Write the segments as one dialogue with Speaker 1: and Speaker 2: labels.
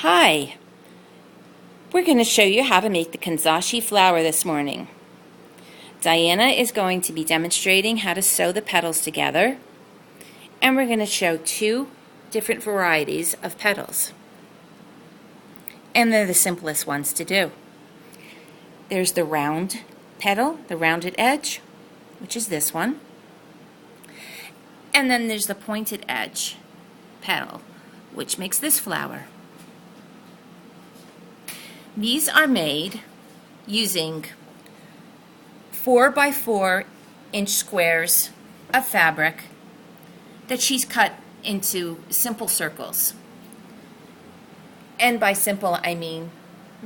Speaker 1: Hi, we're going to show you how to make the Kanzashi flower this morning. Diana is going to be demonstrating how to sew the petals together, and we're going to show two different varieties of petals. And they're the simplest ones to do. There's the round petal, the rounded edge, which is this one. And then there's the pointed edge petal, which makes this flower. These are made using 4 by 4 inch squares of fabric that she's cut into simple circles. And by simple, I mean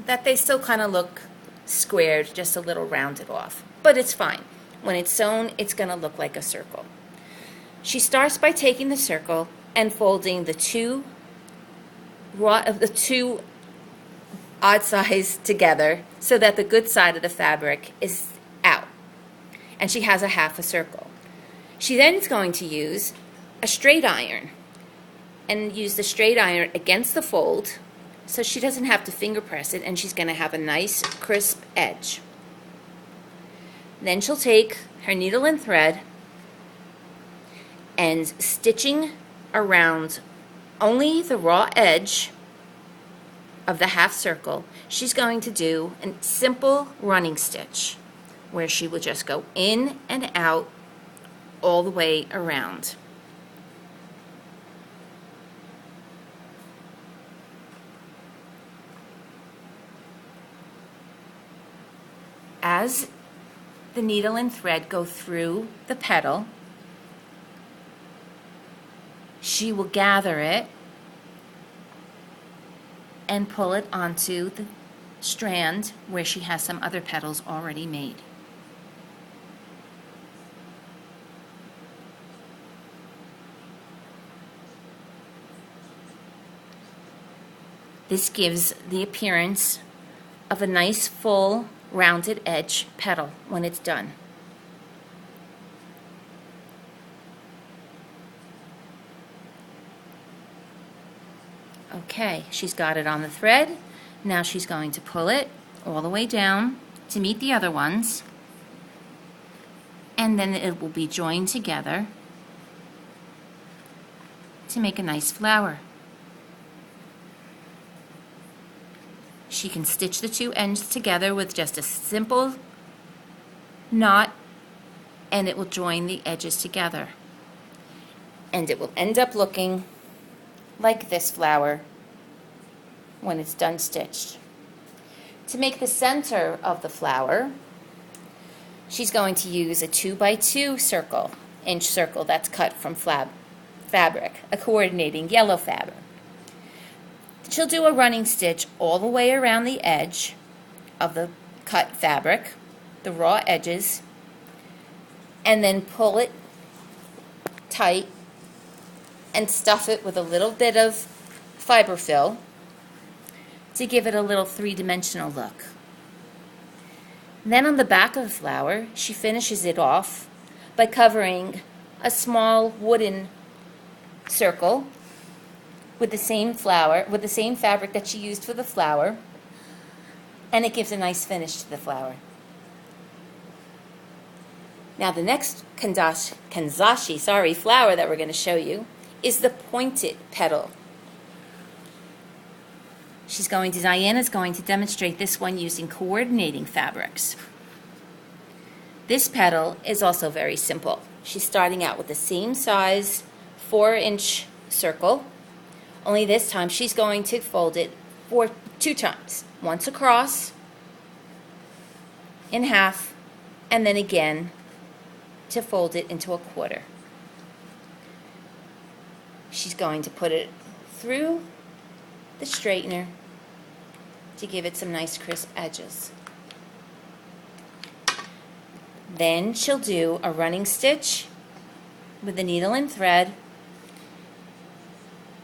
Speaker 1: that they still kind of look squared, just a little rounded off. But it's fine. When it's sewn, it's going to look like a circle. She starts by taking the circle and folding the two odd sides together so that the good side of the fabric is out. And she has a half a circle. She then is going to use a straight iron and use the straight iron against the fold so she doesn't have to finger press it, and she's going to have a nice crisp edge. Then she'll take her needle and thread and stitching around only the raw edge of the half circle, she's going to do a simple running stitch where she will just go in and out all the way around. As the needle and thread go through the petal, she will gather it and pull it onto the strand where she has some other petals already made. This gives the appearance of a nice full rounded edge petal when it's done. Okay, she's got it on the thread. Now she's going to pull it all the way down to meet the other ones, and then it will be joined together to make a nice flower. She can stitch the two ends together with just a simple knot, and it will join the edges together. And it will end up looking like this flower when it's done stitched. To make the center of the flower, she's going to use a 2 by 2 inch circle that's cut from fabric, a coordinating yellow fabric. She'll do a running stitch all the way around the edge of the cut fabric, the raw edges, and then pull it tight and stuff it with a little bit of fiber fill to give it a little three-dimensional look. Then on the back of the flower, she finishes it off by covering a small wooden circle with the same fabric that she used for the flower, and it gives a nice finish to the flower. Now the next Kanzashi flower that we're going to show you is the pointed petal. Diana's going to demonstrate this one using coordinating fabrics. This petal is also very simple. She's starting out with the same size 4-inch circle, only this time she's going to fold it 2 times. Once across, in half, and then again to fold it into a quarter. She's going to put it through the straightener to give it some nice crisp edges. Then she'll do a running stitch with the needle and thread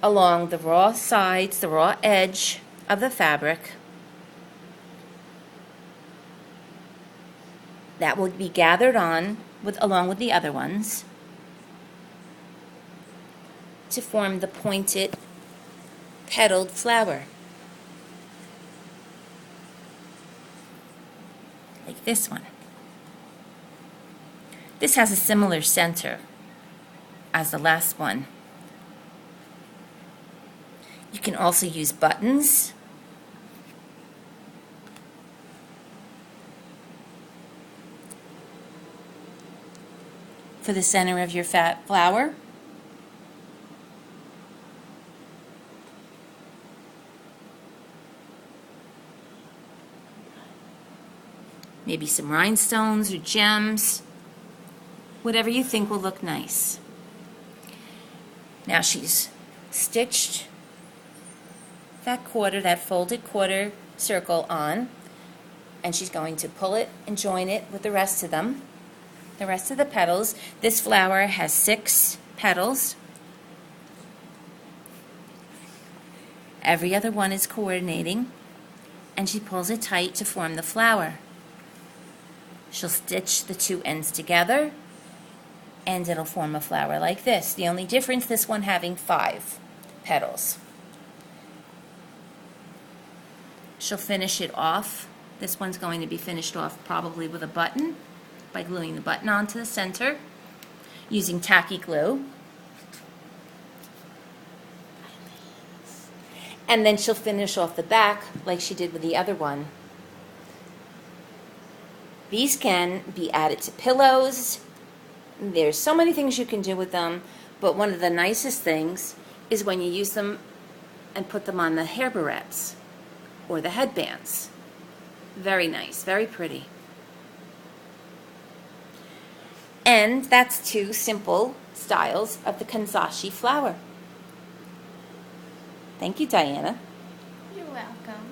Speaker 1: along the raw sides, the raw edge of the fabric. That will be gathered on along with the other ones to form the pointed petaled flower. this one. This has a similar center as the last one. You can also use buttons. For the center of your fat flower. Maybe some rhinestones or gems. Whatever you think will look nice. Now she's stitched that quarter, that folded quarter circle on, and she's going to pull it and join it with the rest of them. The rest of the petals. This flower has 6 petals. Every other one is coordinating, and she pulls it tight to form the flower. She'll stitch the 2 ends together, and it'll form a flower like this. The only difference, this one having 5 petals. She'll finish it off. This one's going to be finished off probably with a button, by gluing the button onto the center, using tacky glue. And then she'll finish off the back like she did with the other one. These can be added to pillows. There's so many things you can do with them, but one of the nicest things is when you use them and put them on the hair barrettes or the headbands. Very nice, very pretty. And that's 2 simple styles of the Kanzashi flower. Thank you, Diana.
Speaker 2: You're welcome.